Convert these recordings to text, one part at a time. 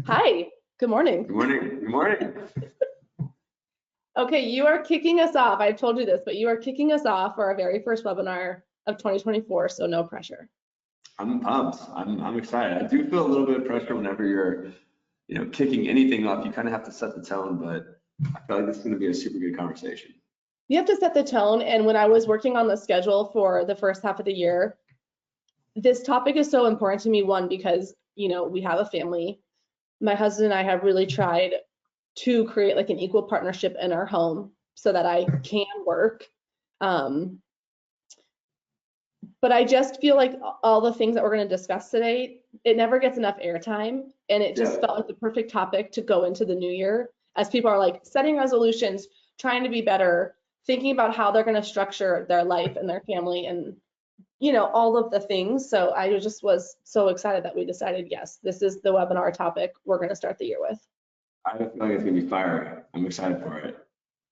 Hi, good morning. Good morning. Good morning. Okay, you are kicking us off. I've told you this, but you are kicking us off for our very first webinar of 2024, so no pressure. I'm pumped. I'm excited. I do feel a little bit of pressure whenever you're, kicking anything off. You kind of have to set the tone, but I feel like this is going to be a super good conversation. You have to set the tone, and when I was working on the schedule for the first half of the year, this topic is so important to me, one, because, we have a family. My husband and I have really tried to create like an equal partnership in our home so that I can work. But I just feel like all the things that we're going to discuss today, it never gets enough airtime. And it just felt like the perfect topic to go into the new year as people are like setting resolutions, trying to be better, thinking about how they're going to structure their life and their family and, all of the things. So I just was so excited that we decided, yes, this is the webinar topic we're going to start the year with. I feel like it's going to be fire. I'm excited for it.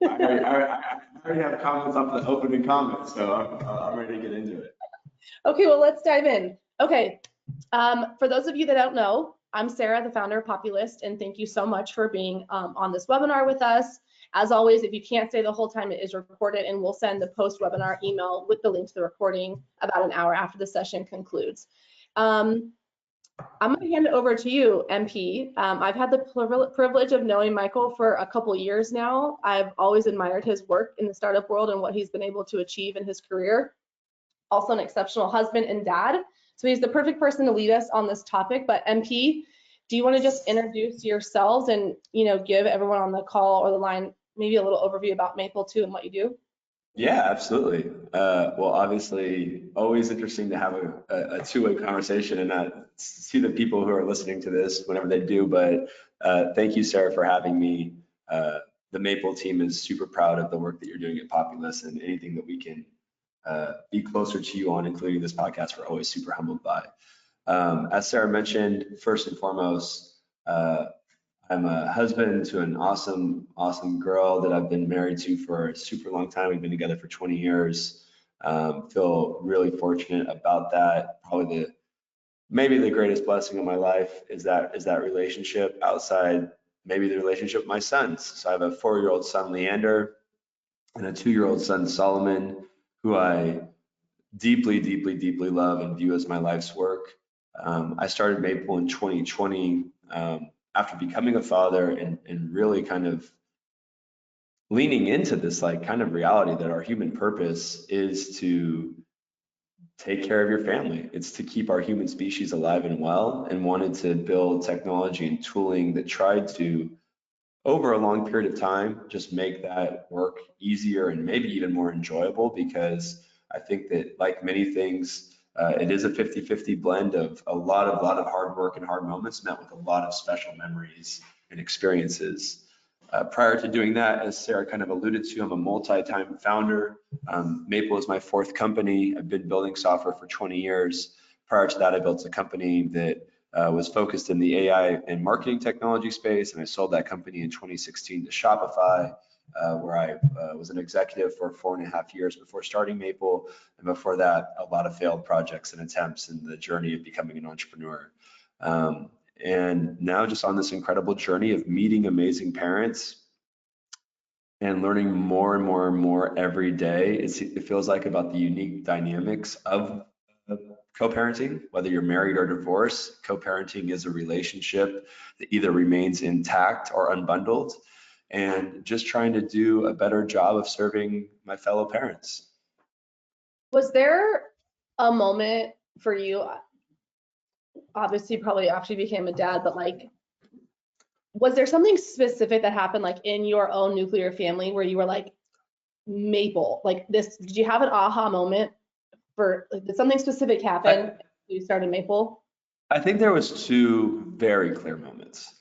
I already have comments off the opening comments, so I'm ready to get into it. Okay, well, let's dive in. Okay, for those of you that don't know, I'm Sarah, the founder of Populist, and thank you so much for being on this webinar with us. As always, if you can't stay the whole time, it is recorded, and we'll send the post-webinar email with the link to the recording about an hour after the session concludes. I'm going to hand it over to you, MP. I've had the privilege of knowing Michael for a couple years now. I've always admired his work in the startup world and what he's been able to achieve in his career. Also an exceptional husband and dad. So he's the perfect person to lead us on this topic. But MP, do you want to just introduce yourselves and, give everyone on the call or the line maybe a little overview about Maple 2 and what you do? Yeah, absolutely. Well, obviously, always interesting to have a two-way conversation and not see the people who are listening to this whenever they do. But thank you, Sarah, for having me. The Maple team is super proud of the work that you're doing at Populous, and anything that we can be closer to you on, including this podcast, we're always super humbled by. As Sarah mentioned, first and foremost, I'm a husband to an awesome, awesome girl that I've been married to for a super long time. We've been together for 20 years. Feel really fortunate about that. Probably maybe the greatest blessing of my life is that relationship outside maybe the relationship with my sons. So I have a 4-year-old son, Leander, and a 2-year-old son, Solomon, who I deeply, deeply, deeply love and view as my life's work. I started Maple in 2020 after becoming a father and really kind of leaning into this like kind of reality that our human purpose is to take care of your family. It's to keep our human species alive and well, and wanted to build technology and tooling that tried to, over a long period of time, just make that work easier and maybe even more enjoyable, because I think that, like many things, it is a 50-50 blend of a lot of hard work and hard moments met with a lot of special memories and experiences. Prior to doing that, as Sarah kind of alluded to, I'm a multi-time founder. Maple is my 4th company. I've been building software for 20 years. Prior to that, I built a company that was focused in the AI and marketing technology space, and I sold that company in 2016 to Shopify, where I was an executive for 4.5 years before starting Maple, and before that, a lot of failed projects and attempts in the journey of becoming an entrepreneur. And now just on this incredible journey of meeting amazing parents and learning more and more and more every day. It feels like about the unique dynamics of co-parenting, whether you're married or divorced. Co-parenting is a relationship that either remains intact or unbundled, and just trying to do a better job of serving my fellow parents. Was there a moment for you, obviously probably after you became a dad, but like, was there something specific that happened like in your own nuclear family where you were like, Maple, like this, did you have an aha moment for, like, did something specific happen you started Maple? I think there was 2 very clear moments.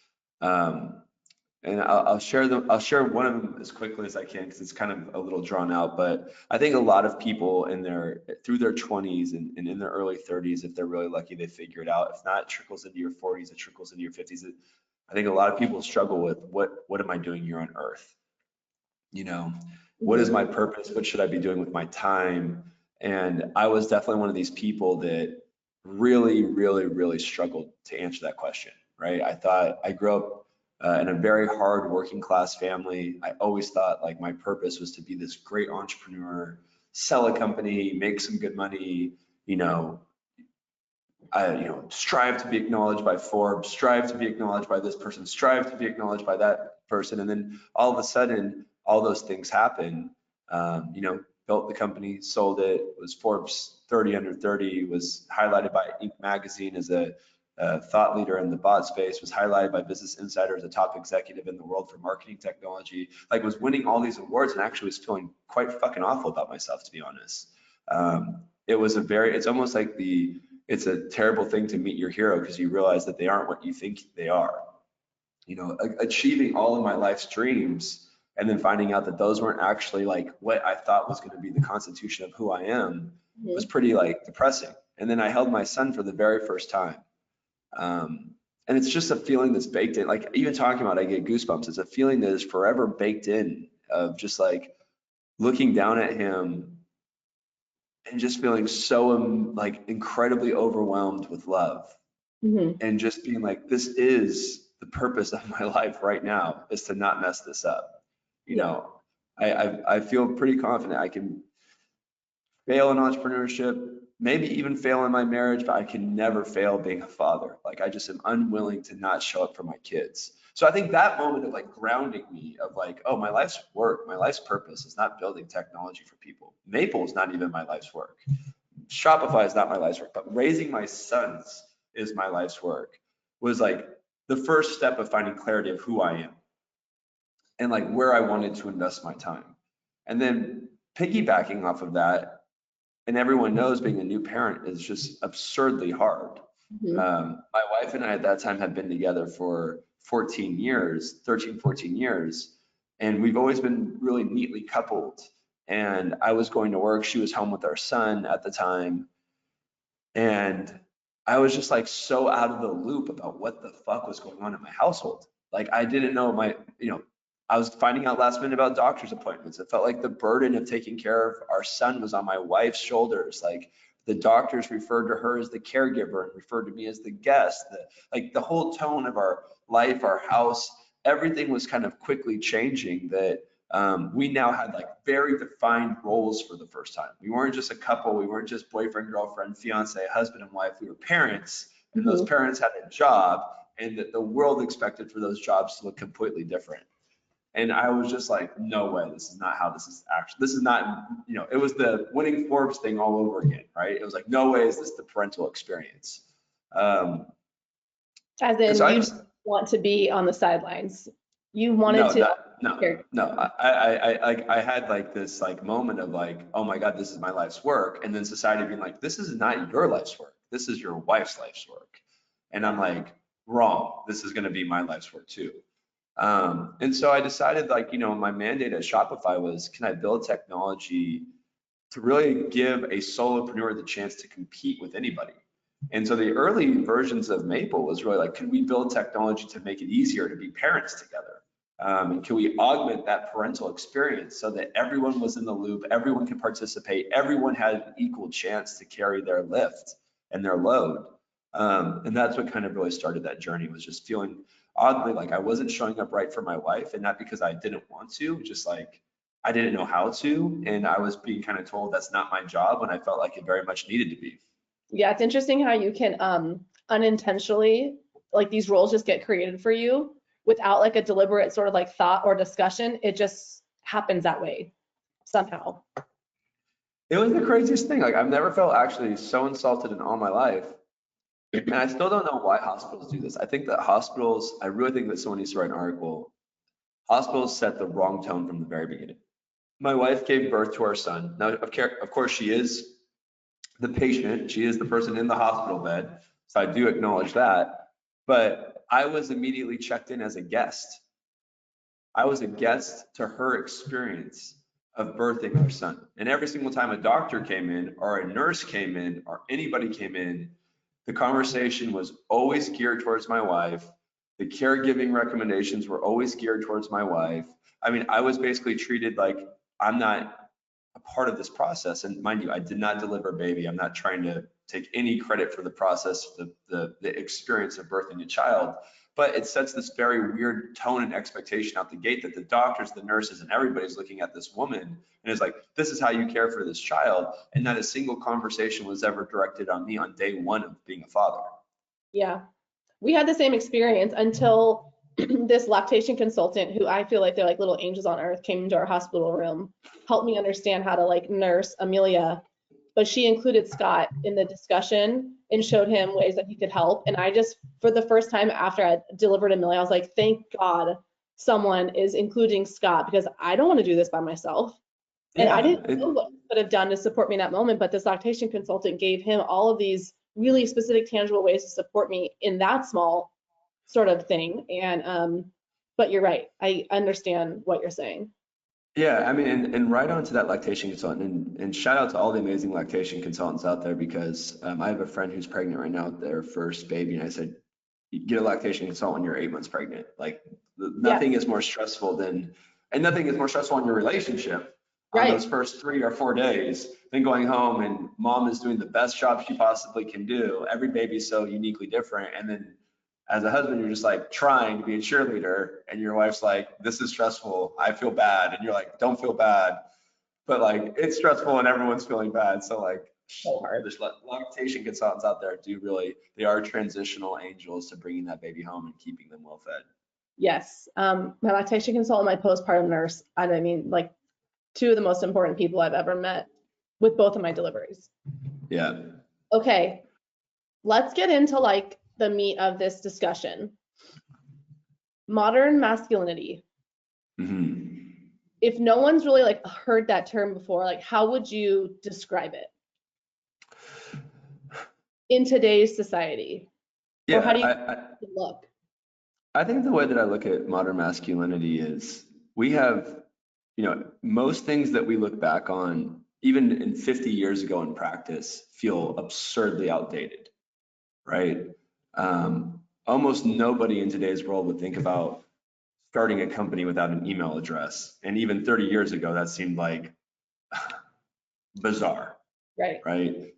And I'll share them. I'll share one of them as quickly as I can because it's kind of a little drawn out. But I think a lot of people through their 20s and in their early 30s, if they're really lucky, they figure it out. If not, it trickles into your 40s, it trickles into your 50s. I think a lot of people struggle with what am I doing here on Earth? What is my purpose? What should I be doing with my time? And I was definitely one of these people that really, really, really struggled to answer that question. right? I grew up in a very hard working class family. I always thought like my purpose was to be this great entrepreneur, sell a company, make some good money, you know, strive to be acknowledged by Forbes, strive to be acknowledged by this person, strive to be acknowledged by that person. And then all of a sudden, all those things happen. Built the company, sold it, was Forbes 30 under 30, was highlighted by Inc. magazine as a thought leader in the bot space, was highlighted by Business Insider as a top executive in the world for marketing technology, like was winning all these awards and actually was feeling quite fucking awful about myself, to be honest. It's almost like it's a terrible thing to meet your hero because you realize that they aren't what you think they are. Achieving all of my life's dreams and then finding out that those weren't actually like what I thought was going to be the constitution of who I am was pretty like depressing. And then I held my son for the very first time. And it's just a feeling that's baked in, like even talking about, I get goosebumps. It's a feeling that is forever baked in of just like looking down at him and just feeling so like incredibly overwhelmed with love and just being like, this is the purpose of my life right now, is to not mess this up. I feel pretty confident I can fail in entrepreneurship, maybe even fail in my marriage, but I can never fail being a father. Like I just am unwilling to not show up for my kids. So I think that moment of like grounding me of like, oh, my life's work, my life's purpose is not building technology for people. Maple is not even my life's work. Shopify is not my life's work, but raising my sons is my life's work, was like the first step of finding clarity of who I am and like where I wanted to invest my time. And then piggybacking off of that, and everyone knows being a new parent is just absurdly hard. My wife and I at that time had been together for 13, 14 years, and we've always been really neatly coupled. And I was going to work, she was home with our son at the time. And I was just like so out of the loop about what the fuck was going on in my household. Like I didn't know I was finding out last minute about doctor's appointments. It felt like the burden of taking care of our son was on my wife's shoulders. Like the doctors referred to her as the caregiver and referred to me as the guest. The whole tone of our life, our house, everything was kind of quickly changing that we now had like very defined roles for the first time. We weren't just a couple. We weren't just boyfriend, girlfriend, fiance, husband and wife. We were parents, and those parents had a job, and that the world expected for those jobs to look completely different. And I was just like, no way, this is not how this is actually, this is not, it was the winning Forbes thing all over again, right? It was like, no way is this the parental experience. As in, so you want to be on the sidelines. You wanted No. I had like this like moment of like, oh my God, this is my life's work. And then society being like, this is not your life's work. This is your wife's life's work. And I'm like, wrong. This is going to be my life's work too. And so I decided like, my mandate at Shopify was, can I build technology to really give a solopreneur the chance to compete with anybody? And so the early versions of Maple was really like, can we build technology to make it easier to be parents together? And can we augment that parental experience so that everyone was in the loop, everyone could participate, everyone had an equal chance to carry their lift and their load? And that's what kind of really started that journey, was just feeling oddly like I wasn't showing up right for my wife, and not because I didn't want to, just like I didn't know how to, and I was being kind of told that's not my job when I felt like it very much needed to be. Yeah, it's interesting how you can unintentionally, like these roles just get created for you without like a deliberate sort of like thought or discussion. It just happens that way somehow. It was the craziest thing. Like I've never felt actually so insulted in all my life. And I still don't know why hospitals do this. I think that I really think that someone needs to write an article. Hospitals set the wrong tone from the very beginning. My wife gave birth to our son. Now, of course, she is the patient. She is the person in the hospital bed. So I do acknowledge that. But I was immediately checked in as a guest. I was a guest to her experience of birthing our son. And every single time a doctor came in or a nurse came in or anybody came in, the conversation was always geared towards my wife. The caregiving recommendations were always geared towards my wife. I mean, I was basically treated like I'm not a part of this process. And mind you, I did not deliver a baby. I'm not trying to take any credit for the process, the experience of birthing a child, but it sets this very weird tone and expectation out the gate that the doctors, the nurses, and everybody's looking at this woman and is like, this is how you care for this child. And not a single conversation was ever directed on me on day one of being a father. Yeah, we had the same experience until this lactation consultant, who I feel like they're like little angels on earth, came into our hospital room, helped me understand how to like nurse Amelia. But she included Scott in the discussion and showed him ways that he could help. And I just, for the first time after I delivered Amelia, I was like, thank God someone is including Scott, because I don't want to do this by myself. And I didn't know what he could have done to support me in that moment, but this lactation consultant gave him all of these really specific, tangible ways to support me in that small sort of thing. And but you're right, I understand what you're saying. Yeah, I mean, and right on to that lactation consultant, and shout out to all the amazing lactation consultants out there, because I have a friend who's pregnant right now with their first baby, and I said, you get a lactation consultant when you're 8 months pregnant. Like nothing is more stressful than, and nothing is more stressful in your relationship on Right. those first 3 or 4 days than going home and mom is doing the best job she possibly can do. Every baby's so uniquely different, and then as a husband, you're just like trying to be a cheerleader, and your wife's like, this is stressful, I feel bad. And you're like, don't feel bad. But like, it's stressful and everyone's feeling bad. So like, So hard. there's lactation consultants out there do really, they are transitional angels to bringing that baby home and keeping them well fed. Yes. My lactation consultant, my postpartum nurse, I mean, like two of the most important people I've ever met with both of my deliveries. Yeah. Okay, let's get into like the meat of this discussion. Modern masculinity. Mm-hmm. If no one's really like heard that term before, like how would you describe it in today's society? Or how do you look? I think the way that I look at modern masculinity is we have, most things that we look back on, even in 50 years ago in practice, feel absurdly outdated, right? Almost nobody in today's world would think about starting a company without an email address. And even 30 years ago, that seemed like bizarre, Right. right?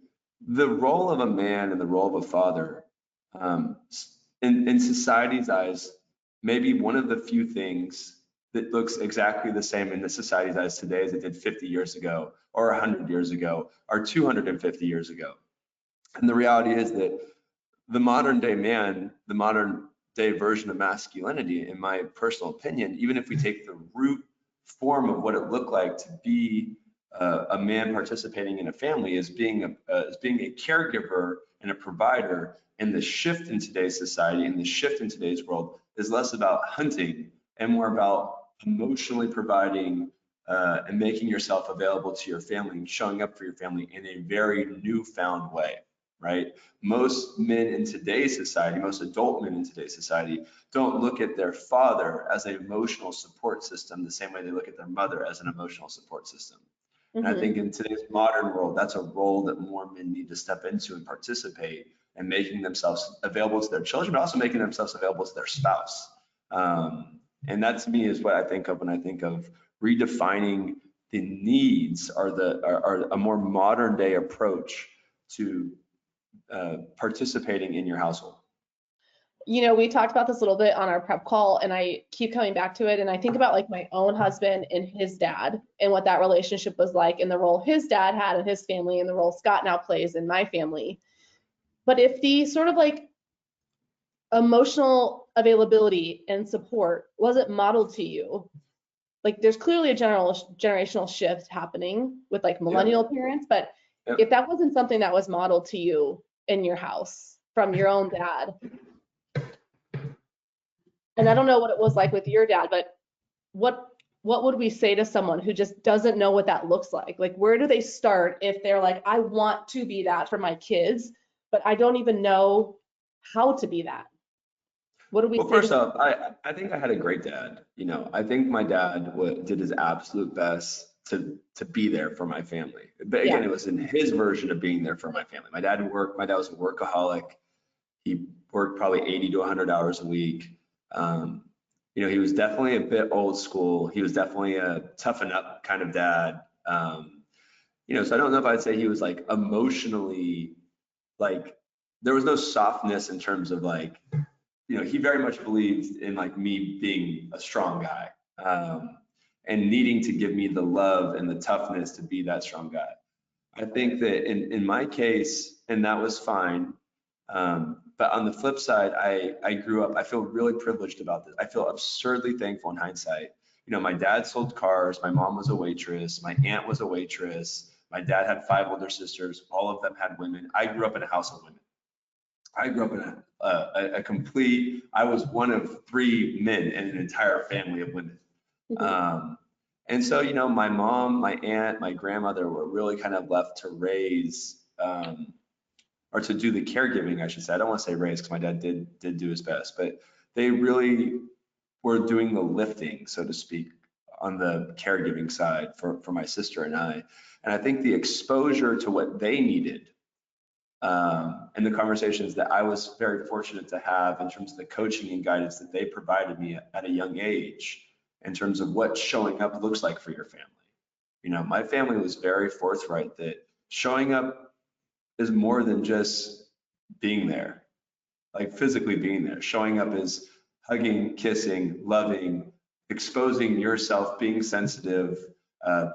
The role of a man and the role of a father, in society's eyes, maybe one of the few things that looks exactly the same in the society's eyes today as it did 50 years ago, or 100 years ago, or 250 years ago. And the reality is that the modern day man, the modern day version of masculinity, in my personal opinion, even if we take the root form of what it looked like to be a man participating in a family, as being a caregiver and a provider, and the shift in today's society and the shift in today's world is less about hunting and more about emotionally providing and making yourself available to your family and showing up for your family in a very newfound way, right? Most men in today's society, most adult men in today's society, don't look at their father as an emotional support system the same way they look at their mother as an emotional support system. And I think in today's modern world, that's a role that more men need to step into and participate in, making themselves available to their children, but also making themselves available to their spouse. And that to me is what I think of when I think of redefining the needs, are a more modern day approach to participating in your household. We talked about this a little bit on our prep call, and I keep coming back to it. And I think about like my own husband and his dad and what that relationship was like, and the role his dad had in his family and the role Scott now plays in my family. But if the sort of like emotional availability and support wasn't modeled to you, like there's clearly a generational shift happening with like millennial parents, but if that wasn't something that was modeled to you in your house from your own dad, and I don't know what it was like with your dad, but what would we say to someone who just doesn't know what that looks like? Like, where do they start if they're like, I want to be that for my kids, but I don't even know how to be that? What do we say? Well, first off, I think I had a great dad. I think my dad did his absolute best to be there for my family. But again, it was in his version of being there for my family. My dad was a workaholic. He worked probably 80 to 100 hours a week. He was definitely a bit old school. He was definitely a toughen up kind of dad. So I don't know if I'd say he was like emotionally like, there was no softness in terms of like, he very much believed in like me being a strong guy, and needing to give me the love and the toughness to be that strong guy. I think that in my case, and that was fine. But on the flip side, I grew up, I feel really privileged about this. I feel absurdly thankful in hindsight. My dad sold cars, my mom was a waitress, my aunt was a waitress, my dad had 5 older sisters, all of them had women. I grew up in a house of women. I grew up in I was one of 3 men in an entire family of women. And so, my mom, my aunt, my grandmother were really kind of left to raise, or to do the caregiving, I should say. I don't want to say raise because my dad did do his best, but they really were doing the lifting, so to speak, on the caregiving side for my sister and I. And I think the exposure to what they needed, and the conversations that I was very fortunate to have in terms of the coaching and guidance that they provided me at a young age, in terms of what showing up looks like for your family. My family was very forthright that showing up is more than just being there, like physically being there. Showing up is hugging, kissing, loving, exposing yourself, being sensitive,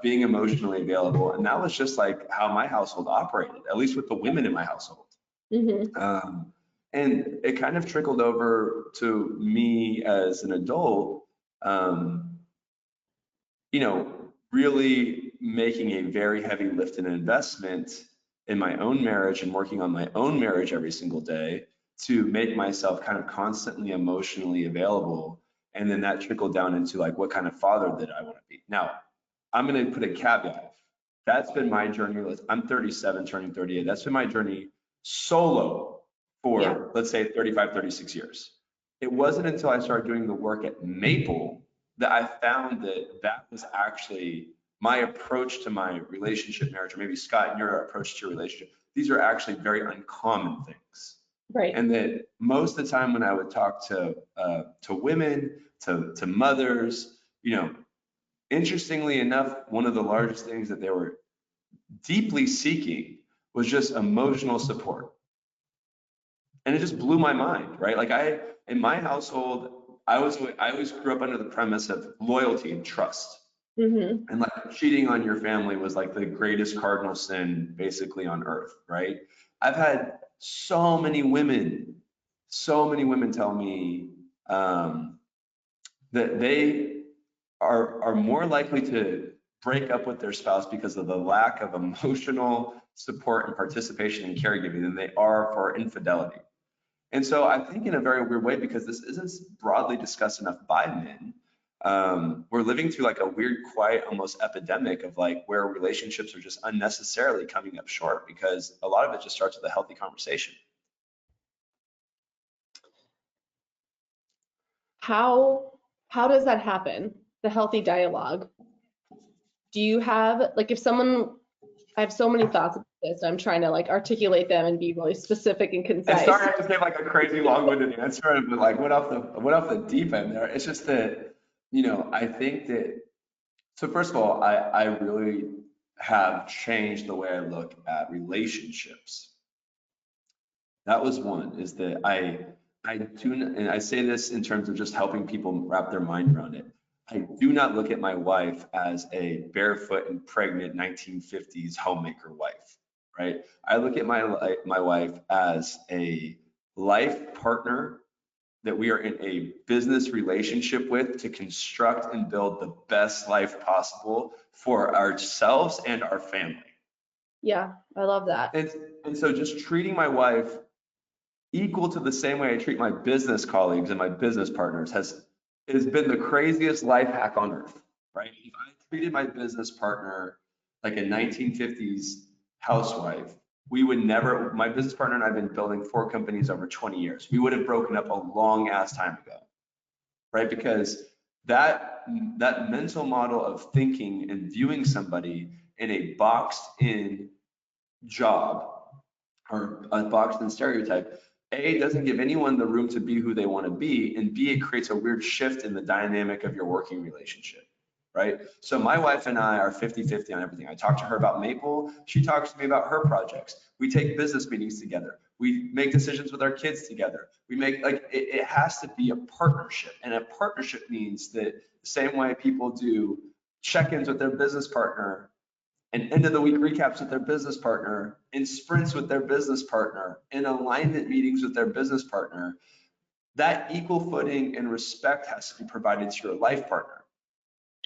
being emotionally available. And that was just like how my household operated, at least with the women in my household. And it kind of trickled over to me as an adult, really making a very heavy lift and investment in my own marriage and working on my own marriage every single day to make myself kind of constantly emotionally available. And then that trickled down into like, what kind of father did I want to be? Now, I'm going to put a caveat. That's been my journey. I'm 37, turning 38. That's been my journey solo for, let's say, 35, 36 years. It wasn't until I started doing the work at Maple that I found that was actually my approach to my relationship, marriage, or maybe Scott, your approach to your relationship. These are actually very uncommon things. Right. And that most of the time when I would talk to women, to mothers, interestingly enough, one of the largest things that they were deeply seeking was just emotional support. And it just blew my mind, right? Like in my household, I always grew up under the premise of loyalty and trust. And like cheating on your family was like the greatest cardinal sin basically on earth, right? I've had so many women tell me that they are more likely to break up with their spouse because of the lack of emotional support and participation in caregiving than they are for infidelity. And so I think in a very weird way, because this isn't broadly discussed enough by men, we're living through like a weird, quiet, almost epidemic of like where relationships are just unnecessarily coming up short because a lot of it just starts with a healthy conversation. How does that happen? The healthy dialogue. Do you have, like, I have so many thoughts about this, I'm trying to like articulate them and be really specific and concise. And sorry, I just gave like a crazy long-winded answer, but like went off the deep end there. It's just that, I think that, so first of all, I really have changed the way I look at relationships. That was one, is that I do, and I say this in terms of just helping people wrap their mind around it. I do not look at my wife as a barefoot and pregnant 1950s homemaker wife, right? I look at my wife as a life partner that we are in a business relationship with to construct and build the best life possible for ourselves and our family. Yeah, I love that. And so just treating my wife equal to the same way I treat my business colleagues and my business partners has been the craziest life hack on earth, right? If I treated my business partner like a 1950s housewife, we would never, my business partner and I have been building 4 companies over 20 years. We would have broken up a long ass time ago, right? Because that mental model of thinking and viewing somebody in a boxed in job or a boxed in stereotype, A, doesn't give anyone the room to be who they want to be, and B, it creates a weird shift in the dynamic of your working relationship, right? So my wife and I are 50-50 on everything. I talk to her about Maple. She talks to me about her projects. We take business meetings together. We make decisions with our kids together. We make, like, it has to be a partnership. And a partnership means that the same way people do check-ins with their business partner and end of the week recaps with their business partner, and sprints with their business partner, and alignment meetings with their business partner, that equal footing and respect has to be provided to your life partner.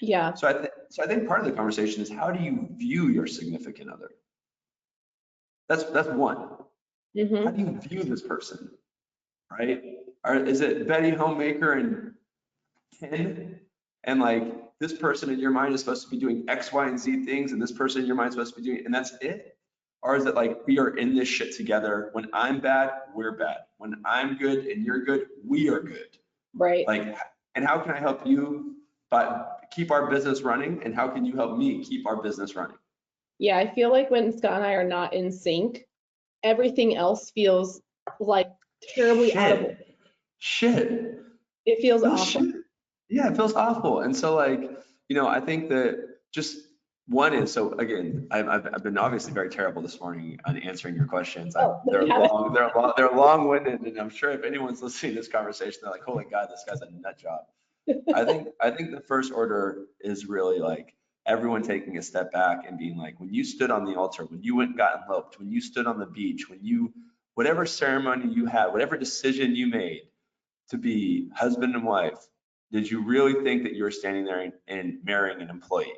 Yeah. So I think part of the conversation is, how do you view your significant other? That's one. Mm-hmm. How do you view this person, right? Or is it Betty Homemaker and Ken, and like this person in your mind is supposed to be doing X, Y, and Z things, and this person in your mind is supposed to be doing, and that's it? Or is it like, we are in this shit together? When I'm bad, we're bad. When I'm good and you're good, we are good. Right. Like, and how can I help you but keep our business running? And how can you help me keep our business running? Yeah, I feel like when Scott and I are not in sync, everything else feels like terribly out of order. Shit. It feels Oh, awful. shit. Yeah, it feels awful. And so, like, you know, I think that just one is, so again, I've been obviously very terrible this morning on answering your questions. They're long-winded, and I'm sure if anyone's listening to this conversation, they're like, holy God, this guy's a nut job. I think the first order is really like everyone taking a step back and being like, when you stood on the altar, when you went and got eloped, when you stood on the beach, when you, whatever ceremony you had, whatever decision you made to be husband and wife, did you really think that you were standing there and marrying an employee?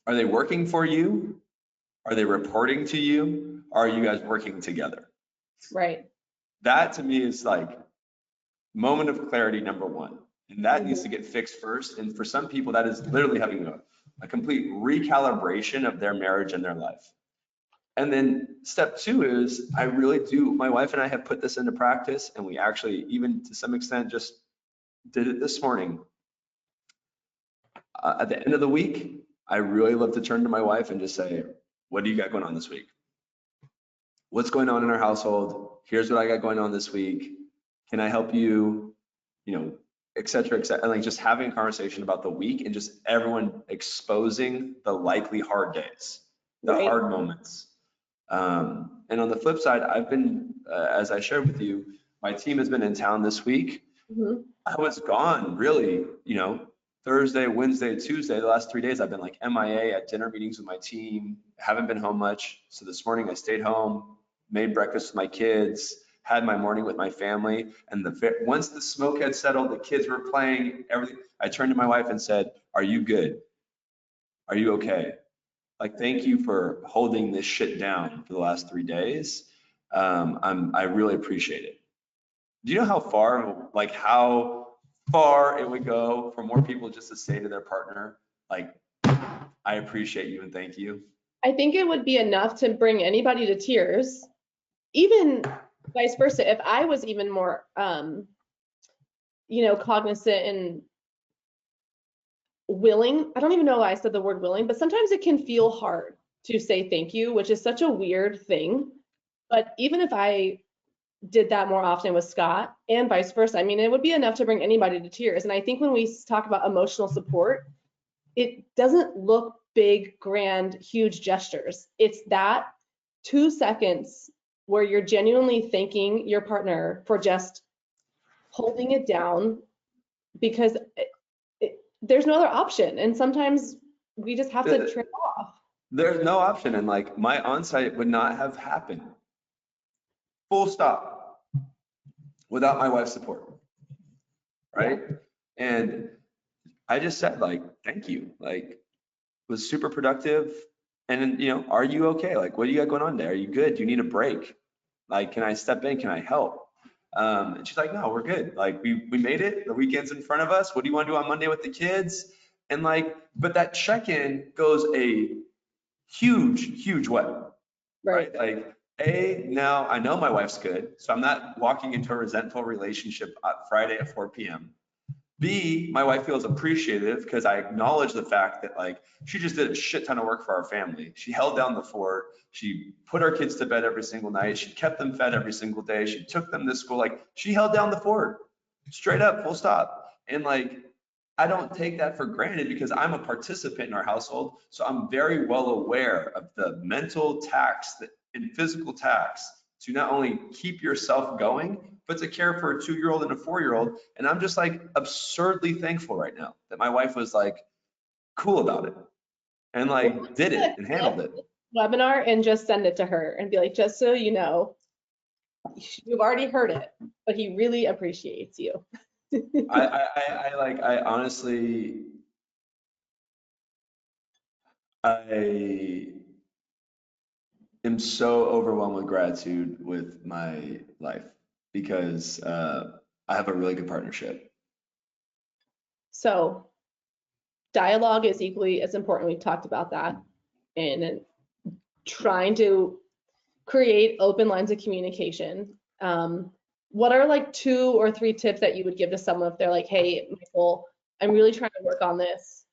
Are they working for you? Are they reporting to you? Are you guys working together? Right. That to me is like moment of clarity number one. And that needs to get fixed first. And for some people, that is literally having a complete recalibration of their marriage and their life. And then step two is, I really do, my wife and I have put this into practice, and we actually, even to some extent, just did it this morning. At the end of the week, I really love to turn to my wife and just say, what do you got going on this week? What's going on in our household? Here's what I got going on this week. Can I help you? You know, et cetera, et cetera. And like just having a conversation about the week and just everyone exposing the likely hard days, the Right. hard moments. And on the flip side, I've been, as I shared with you, my team has been in town this week. Mm-hmm. I was gone really, you know, Thursday, Wednesday, Tuesday, the last 3 days I've been like MIA at dinner meetings with my team, haven't been home much. So this morning I stayed home, made breakfast with my kids, had my morning with my family. And once the smoke had settled, the kids were playing, everything, I turned to my wife and said, are you good? Are you okay? Like, thank you for holding this shit down for the last 3 days. I really appreciate it. Do you know how far it would go for more people just to say to their partner, like, I appreciate you and thank you? I think it would be enough to bring anybody to tears, even vice versa. If I was even more, cognizant and willing, I don't even know why I said the word willing, but sometimes it can feel hard to say thank you, which is such a weird thing. But even if I did that more often with Scott and vice versa, I mean, it would be enough to bring anybody to tears. And I think when we talk about emotional support, it doesn't look big, grand, huge gestures. It's that 2 seconds where you're genuinely thanking your partner for just holding it down, because there's no other option. And sometimes we just have to trade off. There's no option. And like, my onsite would not have happened, full stop, without my wife's support, right? And I just said, like, thank you, like, was super productive. And then, you know, are you okay? Like, what do you got going on there? Are you good? Do you need a break? Like, can I step in? Can I help? And she's like, no, we're good. Like, we made it. The weekend's in front of us. What do you want to do on Monday with the kids? And like, but that check-in goes a huge way, right? Like, now I know my wife's good, so I'm not walking into a resentful relationship Friday at 4 p.m. B, my wife feels appreciative because I acknowledge the fact that like she just did a shit ton of work for our family. She held down the fort. She put our kids to bed every single night. She kept them fed every single day. She took them to school. Like, she held down the fort, straight up, full stop. And like, I don't take that for granted because I'm a participant in our household. So I'm very well aware of the mental tax and physical tax to not only keep yourself going, but to care for a 2-year-old and a 4-year-old. And I'm just like absurdly thankful right now that my wife was like cool about it and like did it and handled it. Webinar and just send it to her and be like, just so you know, you've already heard it, but he really appreciates you. I honestly, I am so overwhelmed with gratitude with my life because I have a really good partnership. So dialogue is equally as important. We've talked about that, and trying to create open lines of communication. What are like 2 or 3 tips that you would give to someone if they're like, hey, Michael, I'm really trying to work on this.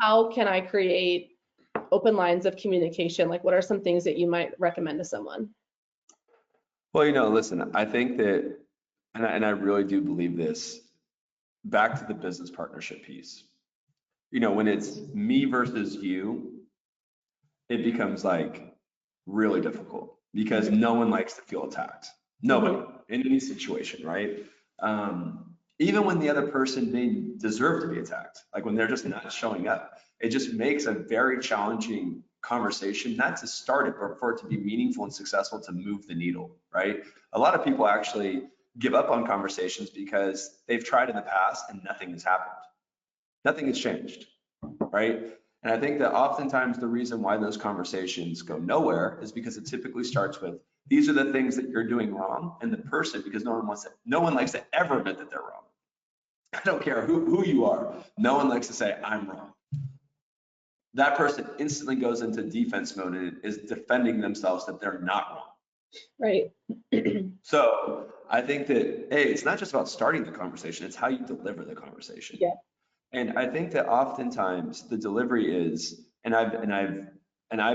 How can I create open lines of communication? Like, what are some things that you might recommend to someone? Well, listen, I think that, and I really do believe this, back to the business partnership piece. When it's me versus you, it becomes like really difficult because no one likes to feel attacked. Nobody in any situation, right? Even when the other person may deserve to be attacked, like when they're just not showing up, it just makes a very challenging conversation, not to start it, but for it to be meaningful and successful to move the needle, right? A lot of people actually give up on conversations because they've tried in the past and nothing has happened. Nothing has changed, right? And I think that oftentimes the reason why those conversations go nowhere is because it typically starts with, these are the things that you're doing wrong, and the person, because no one likes to ever admit that they're wrong. I don't care who you are. No one likes to say, I'm wrong. That person instantly goes into defense mode and is defending themselves that they're not wrong. Right. So I think that, hey, it's not just about starting the conversation, it's how you deliver the conversation. Yeah. And I think that oftentimes the delivery is, and I've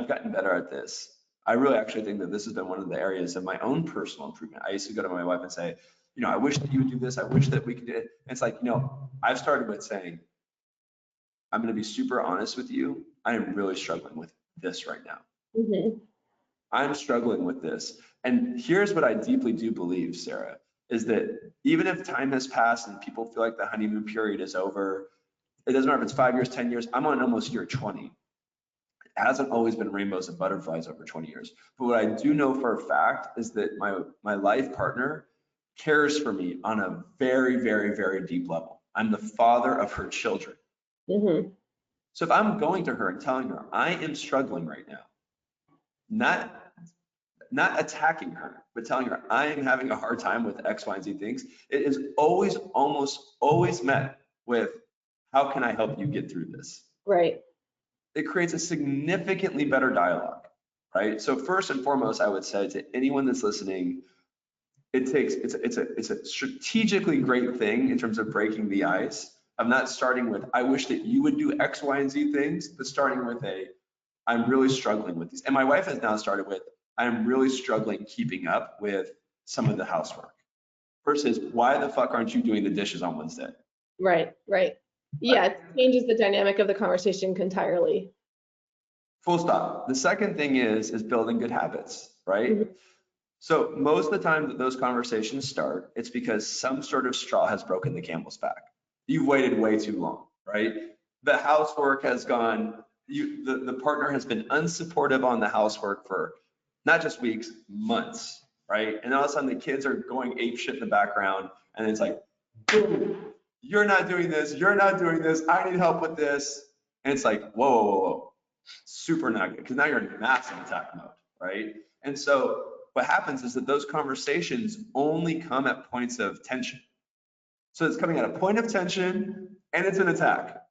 gotten better at this. I really actually think that this has been one of the areas of my own personal improvement. I used to go to my wife and say, I wish that you would do this. I wish that we could do it. And it's like, I've started with saying, I'm going to be super honest with you. I am really struggling with this right now. I'm struggling with this. And here's what I deeply do believe, Sarah, is that even if time has passed and people feel like the honeymoon period is over, it doesn't matter if it's 5 years, 10 years, I'm on almost year 20. It hasn't always been rainbows and butterflies over 20 years. But what I do know for a fact is that my life partner cares for me on a very, very, very deep level. I'm the father of her children. So if I'm going to her and telling her I am struggling right now, not attacking her, but telling her I am having a hard time with X, Y, and Z things, it is almost always met with, how can I help you get through this? Right. It creates a significantly better dialogue, right? So first and foremost, I would say to anyone that's listening, it's a strategically great thing in terms of breaking the ice. I'm not starting with, I wish that you would do X, Y, and Z things, but starting with I'm really struggling with these. And my wife has now started with, I'm really struggling keeping up with some of the housework. Versus, why the fuck aren't you doing the dishes on Wednesday? Right. Yeah, it changes the dynamic of the conversation entirely. Full stop. The second thing is building good habits, right? So most of the time that those conversations start, it's because some sort of straw has broken the camel's back. You've waited way too long, right? The housework has gone, the partner has been unsupportive on the housework for not just weeks, months, right? And all of a sudden the kids are going ape shit in the background, and it's like, boom, you're not doing this, I need help with this. And it's like, whoa. Super not good, because now you're in massive attack mode, right? And so what happens is that those conversations only come at points of tension. So it's coming at a point of tension and it's an attack.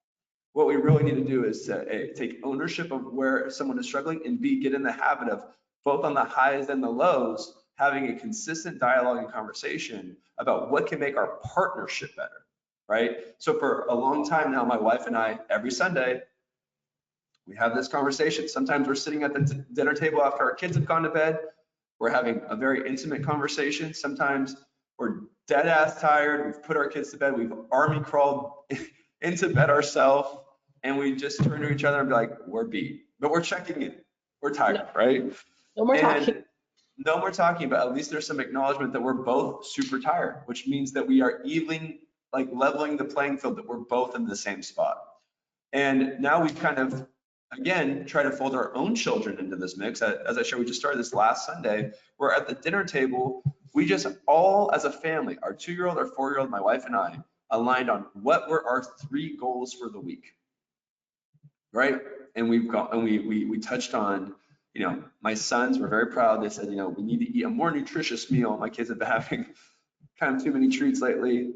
What we really need to do is to A, take ownership of where someone is struggling, and B, get in the habit of, both on the highs and the lows, having a consistent dialogue and conversation about what can make our partnership better, right? So for a long time now, my wife and I, every Sunday, we have this conversation. Sometimes we're sitting at the dinner table after our kids have gone to bed. We're having a very intimate conversation. Sometimes we're dead ass tired. We've put our kids to bed. We've army crawled into bed ourselves, and we just turn to each other and be like, we're beat, but we're checking in. We're tired, right? No more talking. And no more talking, but at least there's some acknowledgement that we're both super tired, which means that we are leveling the playing field, that we're both in the same spot. And now we've kind of, again, try to fold our own children into this mix. As I shared, we just started this last Sunday. We're at the dinner table. We just all, as a family, our 2-year-old, our 4-year-old, my wife and I, aligned on what were our 3 goals for the week, right? And we touched on, my sons were very proud. They said, we need to eat a more nutritious meal. My kids have been having kind of too many treats lately.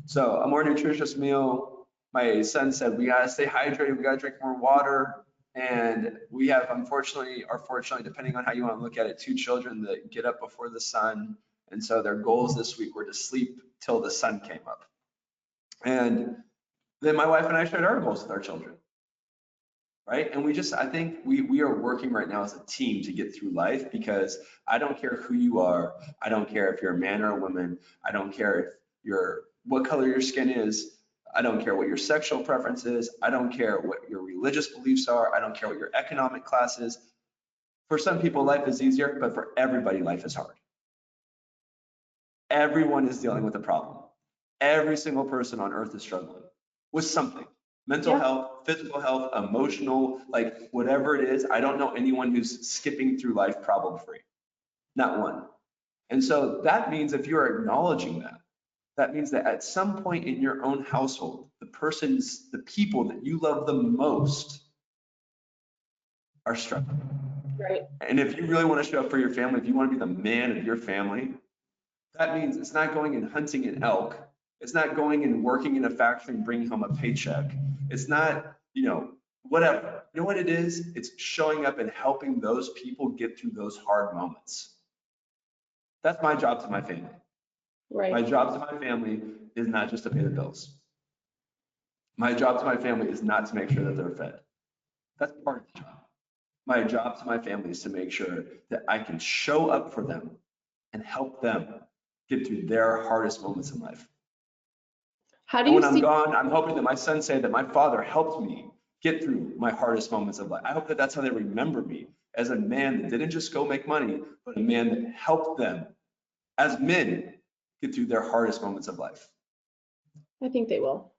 So a more nutritious meal. My son said, we gotta stay hydrated. We gotta drink more water. And we have, unfortunately or fortunately, depending on how you want to look at it, 2 children that get up before the sun. And so their goals this week were to sleep till the sun came up. And then my wife and I shared our goals with our children. Right? And I think we are working right now as a team to get through life, because I don't care who you are. I don't care if you're a man or a woman. I don't care if what color your skin is. I don't care what your sexual preference is. I don't care what your religious beliefs are. I don't care what your economic class is. For some people, life is easier, but for everybody, life is hard. Everyone is dealing with a problem. Every single person on earth is struggling with something. Mental health, physical health, emotional, like whatever it is. I don't know anyone who's skipping through life problem free. Not one. And so that means if you're acknowledging that, that means that at some point in your own household, the people that you love the most are struggling. Right. And if you really want to show up for your family, if you want to be the man of your family, that means it's not going and hunting an elk. It's not going and working in a factory and bringing home a paycheck. It's not, whatever. You know what it is? It's showing up and helping those people get through those hard moments. That's my job to my family. Right. My job to my family is not just to pay the bills. My job to my family is not to make sure that they're fed. That's part of the job. My job to my family is to make sure that I can show up for them and help them get through their hardest moments in life. How do And you when I'm see? gone, I'm hoping that my sons say that my father helped me get through my hardest moments of life. I hope that that's how they remember me, as a man that didn't just go make money, but a man that helped them as men get through their hardest moments of life. I think they will.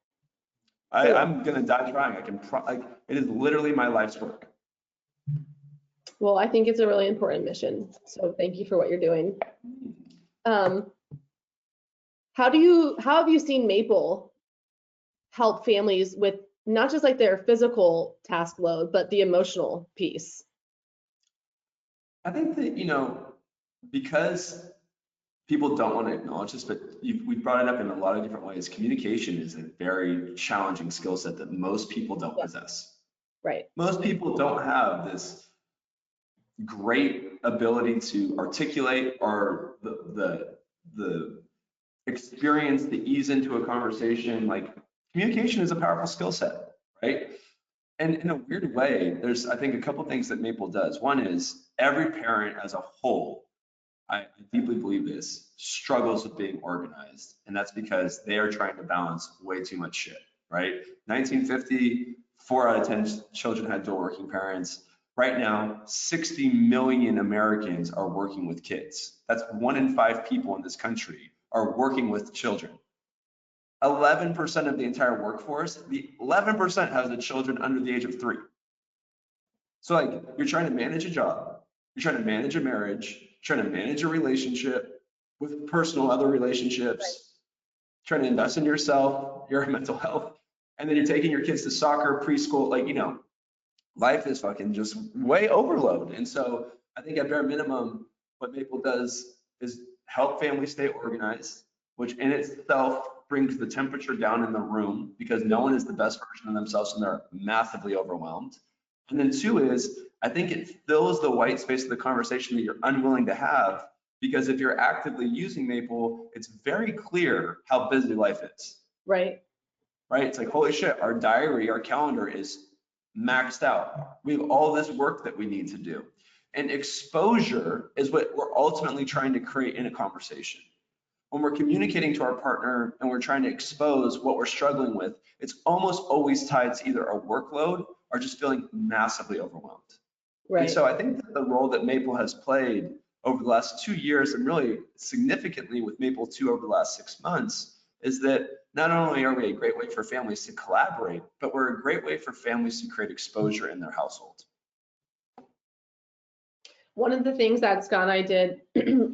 I'm gonna die trying. It is literally my life's work. Well, I think it's a really important mission. So thank you for what you're doing. How have you seen Maple help families with not just like their physical task load, but the emotional piece? I think that, because people don't want to acknowledge this, but we've brought it up in a lot of different ways. Communication is a very challenging skill set that most people don't possess. Right. Most people don't have this great ability to articulate or the experience to ease into a conversation. Like, communication is a powerful skill set, right? And in a weird way, there's, I think, a couple things that Maple does. One is every parent as a whole, I deeply believe this, struggles with being organized. And that's because they are trying to balance way too much shit, right? 1950, 4 out of 10 children had dual working parents. Right now, 60 million Americans are working with kids. That's 1 in 5 people in this country are working with children. 11% of the entire workforce, the 11% has the children under the age of 3. So like, you're trying to manage a job, you're trying to manage a marriage, you're trying to manage a relationship with personal other relationships, trying to invest in yourself, your mental health, and then you're taking your kids to soccer, preschool, life is fucking just way overload. And so I think at bare minimum, what Maple does is help families stay organized, which in itself brings the temperature down in the room, because no one is the best version of themselves and they're massively overwhelmed. And then 2 is, I think it fills the white space of the conversation that you're unwilling to have, because if you're actively using Maple, it's very clear how busy life is. Right. Right? It's like, holy shit, our diary, our calendar is maxed out. We have all this work that we need to do. And exposure is what we're ultimately trying to create in a conversation. when we're communicating to our partner and we're trying to expose what we're struggling with, it's almost always tied to either a workload or just feeling massively overwhelmed. And Right. so I think that the role that Maple has played over the last 2 years, and really significantly with Maple 2 over the last 6 months, is that not only are we a great way for families to collaborate, but we're a great way for families to create exposure in their household. One of the things that Scott and I did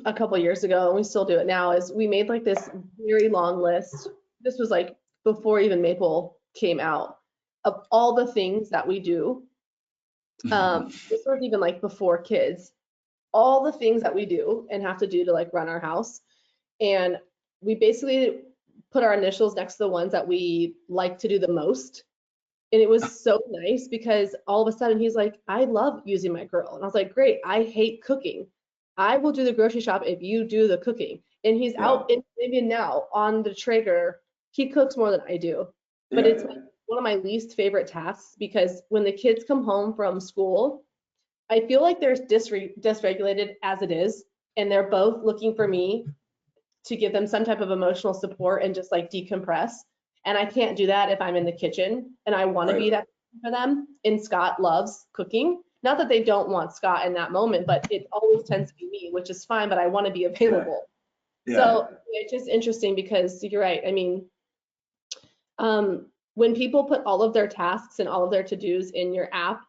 a couple years ago, and we still do it now, is we made like this very long list. This was like before even Maple came out, of all the things that we do. This was even like before kids, all the things that we do and have to do to like run our house. And we basically put our initials next to the ones that we like to do the most. And it was so nice because all of a sudden he's like, I love using my girl. And I was like, great, I hate cooking. I will do the grocery shop if you do the cooking. And he's out, and maybe now on the Traeger, he cooks more than I do. But it's one of my least favorite tasks because when the kids come home from school, I feel like they're dysregulated as it is. And they're both looking for me to give them some type of emotional support and just like decompress. And I can't do that if I'm in the kitchen, and I want to be that for them. And Scott loves cooking. Not that they don't want Scott in that moment, but it always tends to be me, which is fine, but I want to be available. So it's just interesting because you're right. I mean, when people put all of their tasks and all of their to-dos in your app,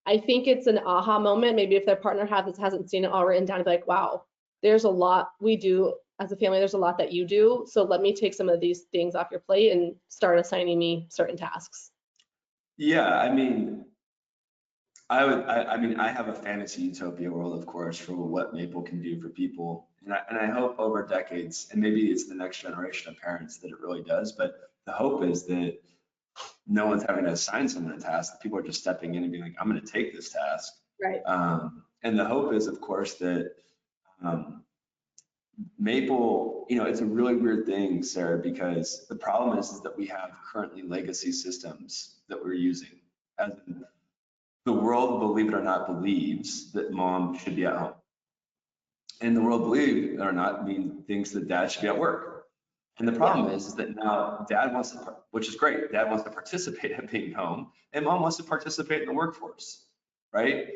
I think it's an aha moment. Maybe if their partner hasn't seen it all written down, to be like, wow, there's a lot we do as a family. There's a lot that you do. So let me take some of these things off your plate and start assigning me certain tasks. Yeah, I mean, I have a fantasy utopia world, of course, for what Maple can do for people. And I hope over decades, and maybe it's the next generation of parents that it really does, but the hope is that no one's having to assign someone a task. That people are just stepping in and being like, I'm going to take this task. Right. And the hope is, of course, that Maple, it's a really weird thing, Sarah, because the problem is that we have currently legacy systems that we're using. As the world, believe it or not, believes that mom should be at home. And the world, believe it or not, thinks that dad should be at work. And the problem is that now dad wants to, which is great, dad wants to participate in being home, and mom wants to participate in the workforce, right?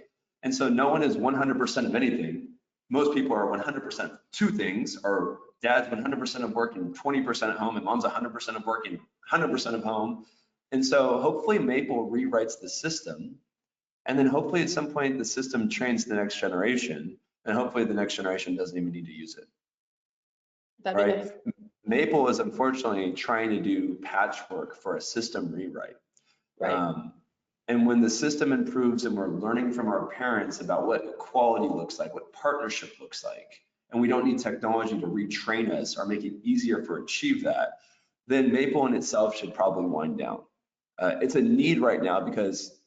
And so no one is 100% of anything. Most people are 100% of two things, or dad's 100% of work and 20% at home, and mom's 100% of work and 100% of home. And so hopefully Maple rewrites the system, and then hopefully at some point the system trains the next generation, and hopefully the next generation doesn't even need to use it. That'd be nice. Maple is unfortunately trying to do patchwork for a system rewrite. Right. And when the system improves and we're learning from our parents about what equality looks like, what partnership looks like, and we don't need technology to retrain us or make it easier for achieve that, then Maple in itself should probably wind down. It's a need right now because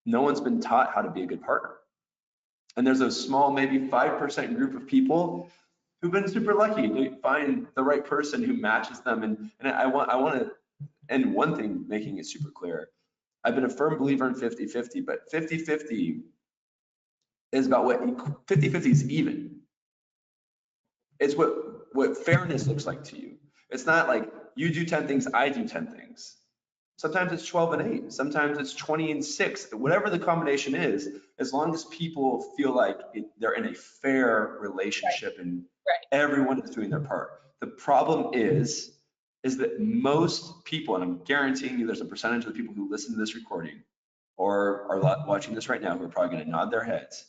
no one's been taught how to be a good partner. And there's a small, maybe 5% group of people who've been super lucky to find the right person who matches them. And I want to end one thing, making it super clear. I've been a firm believer in 50-50, but 50-50 is about what 50-50 is even. It's what fairness looks like to you. It's not like you do 10 things, I do 10 things. Sometimes it's 12 and 8. Sometimes it's 20 and 6. Whatever the combination is, as long as people feel like they're in a fair relationship and everyone is doing their part. The problem is that most people, and I'm guaranteeing you there's a percentage of the people who listen to this recording or are watching this right now who are probably going to nod their heads.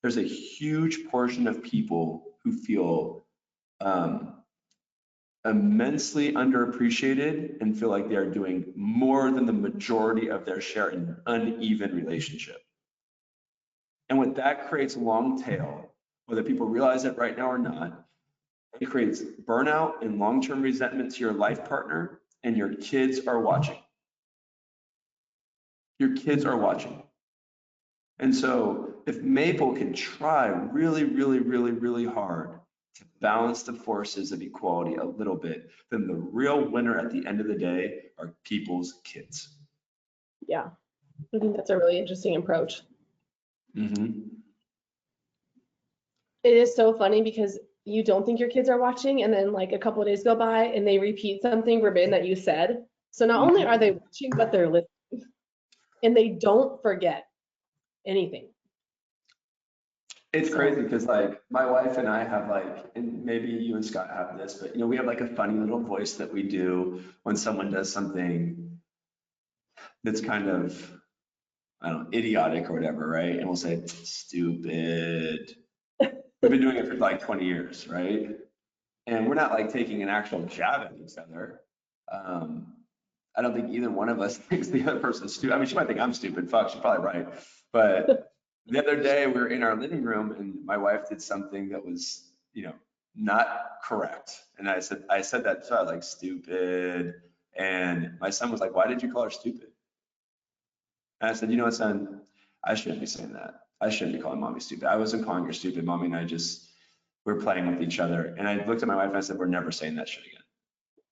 There's a huge portion of people who feel immensely underappreciated and feel like they are doing more than the majority of their share in an uneven relationship. And what that creates a long tail, whether people realize it right now or not, it creates burnout and long-term resentment to your life partner, and your kids are watching. Your kids are watching. And so if Maple can try really, really, really, really hard to balance the forces of equality a little bit, then the real winner at the end of the day are people's kids. Yeah, I think that's a really interesting approach. Mm-hmm. It is so funny because you don't think your kids are watching, and then like a couple of days go by and they repeat something verbatim that you said. So not only are they watching, but they're listening, and they don't forget anything. It's crazy because like my wife and I have like, and maybe you and Scott have this, but we have like a funny little voice that we do when someone does something that's kind of, I don't know, idiotic or whatever, right? And we'll say, stupid. We've been doing it for like 20 years, right? And we're not like taking an actual jab at each other. I don't think either one of us thinks the other person's stupid. I mean, she might think I'm stupid. Fuck, she's probably right. But the other day we were in our living room and my wife did something that was, not correct. And I said that, so I was like, stupid. And my son was like, why did you call her stupid? And I said, you know what, son, I shouldn't be saying that. I shouldn't be calling mommy stupid. I wasn't calling her stupid. Mommy and I we're playing with each other. And I looked at my wife and I said, we're never saying that shit again.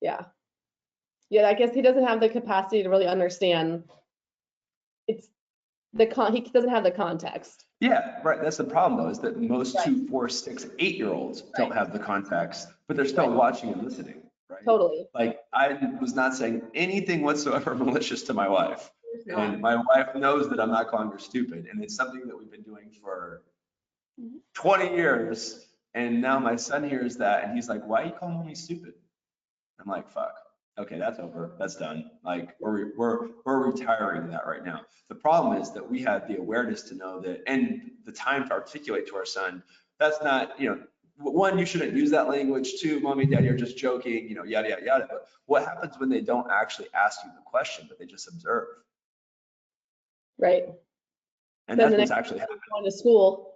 Yeah. Yeah, I guess he doesn't have the capacity to really understand. He doesn't have the context. Yeah, right. That's the problem though, is that most 2, 4, 6, 8-year-olds don't have the context, but they're still watching and listening, right? Totally. Like I was not saying anything whatsoever malicious to my wife. And my wife knows that I'm not calling her stupid. And it's something that we've been doing for 20 years. And now my son hears that and he's like, why are you calling me stupid? I'm like, fuck. Okay, that's over. That's done. Like we're retiring that right now. The problem is that we have the awareness to know that, and the time to articulate to our son, that's not, one, you shouldn't use that language. Two, mommy and daddy are just joking, yada, yada, yada. But what happens when they don't actually ask you the question, but they just observe? Right. And that's what's actually happening. Going to school.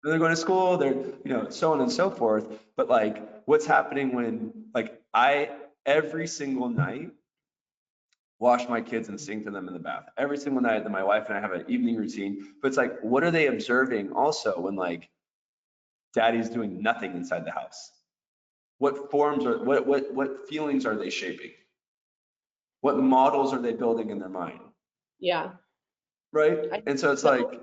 They're going to school, they're, so on and so forth. But like, what's happening when, like, every single night, wash my kids and sing to them in the bath. Every single night that my wife and I have an evening routine. But it's like, what are they observing also when like daddy's doing nothing inside the house? What forms are, what feelings are they shaping? What models are they building in their mind? Yeah. Right? And so it's like,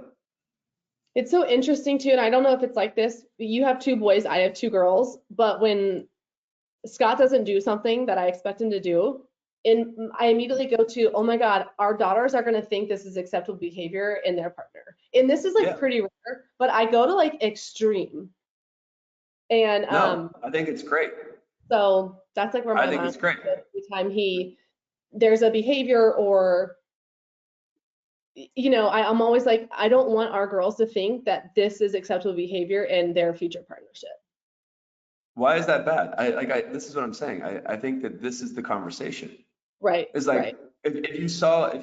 it's so interesting too, and I don't know if it's like this. You have 2 boys, I have 2 girls, but when Scott doesn't do something that I expect him to do, and I immediately go to, oh my God, our daughters are going to think this is acceptable behavior in their partner. And this is like pretty rare, but I go to like extreme. And no, I think it's great. So that's like where my think it's great. Every time there's a behavior or, I'm always like, I don't want our girls to think that this is acceptable behavior in their future partnership. Why is that bad? This is what I'm saying. I think that this is the conversation. Right. It's like, if you saw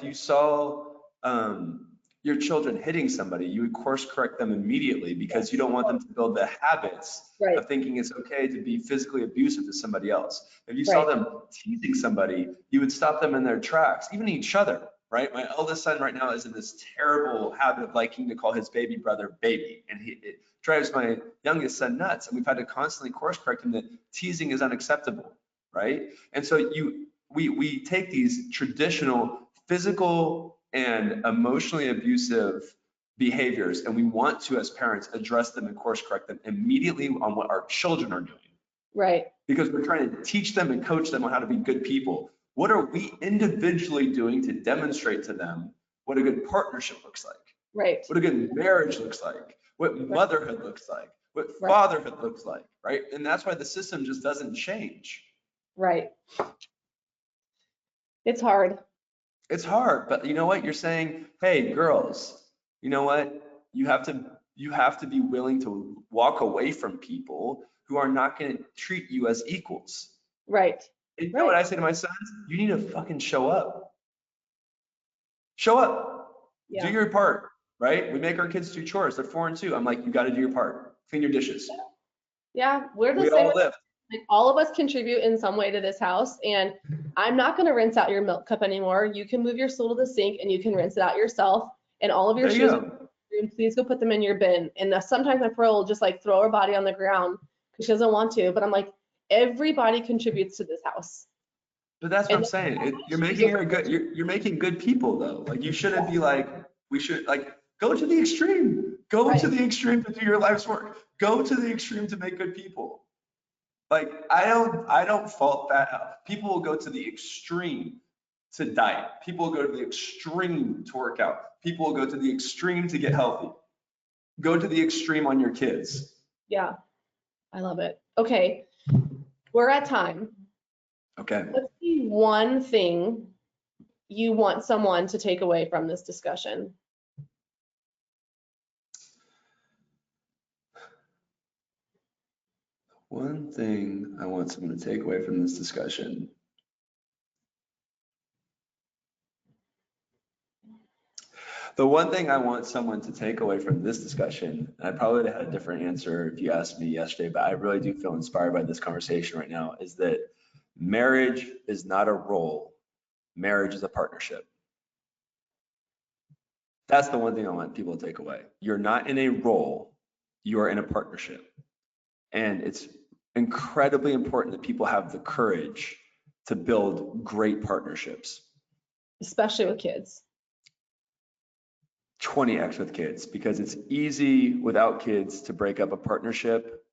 your children hitting somebody, you would course correct them immediately because you don't want them to build the habits of thinking it's okay to be physically abusive to somebody else. If you saw them teasing somebody, you would stop them in their tracks, even each other, right? My eldest son right now is in this terrible habit of liking to call his baby brother baby. And it drives my youngest son nuts. And we've had to constantly course correct him that teasing is unacceptable, right? And so we take these traditional physical and emotionally abusive behaviors, and we want to, as parents, address them and course correct them immediately on what our children are doing. Right. Because we're trying to teach them and coach them on how to be good people. What are we individually doing to demonstrate to them what a good partnership looks like? Right. What a good marriage looks like? What motherhood looks like? What fatherhood looks like, right? And that's why the system just doesn't change. Right. It's hard. It's hard, but you know what? You're saying, hey, girls, you know what? You have to be willing to walk away from people who are not going to treat you as equals. Right. And you know what I say to my sons? You need to fucking show up. Show up. Yeah. Do your part, right? We make our kids do chores. They're 4 and 2. I'm like, you got to do your part. Clean your dishes. Yeah, we're the same. We all live. Like, all of us contribute in some way to this house, and I'm not going to rinse out your milk cup anymore. You can move your stool to the sink and you can rinse it out yourself. And all of your shoes, please go put them in your bin. And sometimes my pearl will just like throw her body on the ground because she doesn't want to. But I'm like, everybody contributes to this house. But that's what I'm saying. You're making her good. You're making good people though. Like you shouldn't be like, we should like go to the extreme. Go to the extreme to do your life's work. Go to the extreme to make good people. Like, I don't fault that. People will go to the extreme to diet. People will go to the extreme to work out. People will go to the extreme to get healthy. Go to the extreme on your kids. Yeah, I love it. Okay, we're at time. Okay. What's the one thing you want someone to take away from this discussion? One thing I want someone to take away from this discussion. The one thing I want someone to take away from this discussion, and I probably would have had a different answer if you asked me yesterday, but I really do feel inspired by this conversation right now, is that marriage is not a role. Marriage is a partnership. That's the one thing I want people to take away. You're not in a role, you are in a partnership. And it's incredibly important that people have the courage to build great partnerships. Especially with kids. 20x with kids, because it's easy without kids to break up a partnership.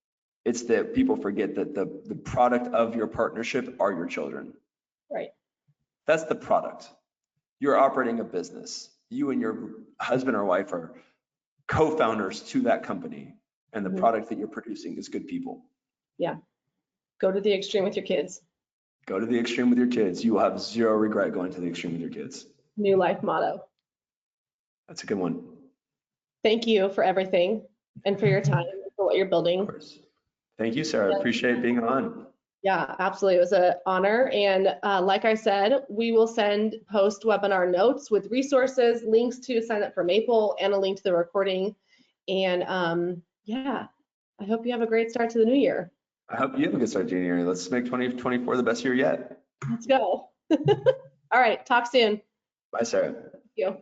It's that people forget that the product of your partnership are your children. Right. That's the product. You're operating a business. You and your husband or wife are co-founders to that company, and the product that you're producing is good people. Yeah. Go to the extreme with your kids. Go to the extreme with your kids. You will have zero regret going to the extreme with your kids. New life motto. That's a good one. Thank you for everything and for your time, for what you're building. Of course. Thank you, Sarah. I appreciate being on. Yeah, absolutely. It was an honor. And like I said, we will send post-webinar notes with resources, links to sign up for Maple, and a link to the recording. And yeah, I hope you have a great start to the new year. I hope you have a good start to the year. Let's make 2024 the best year yet. Let's go. All right, talk soon. Bye, Sarah. Thank you.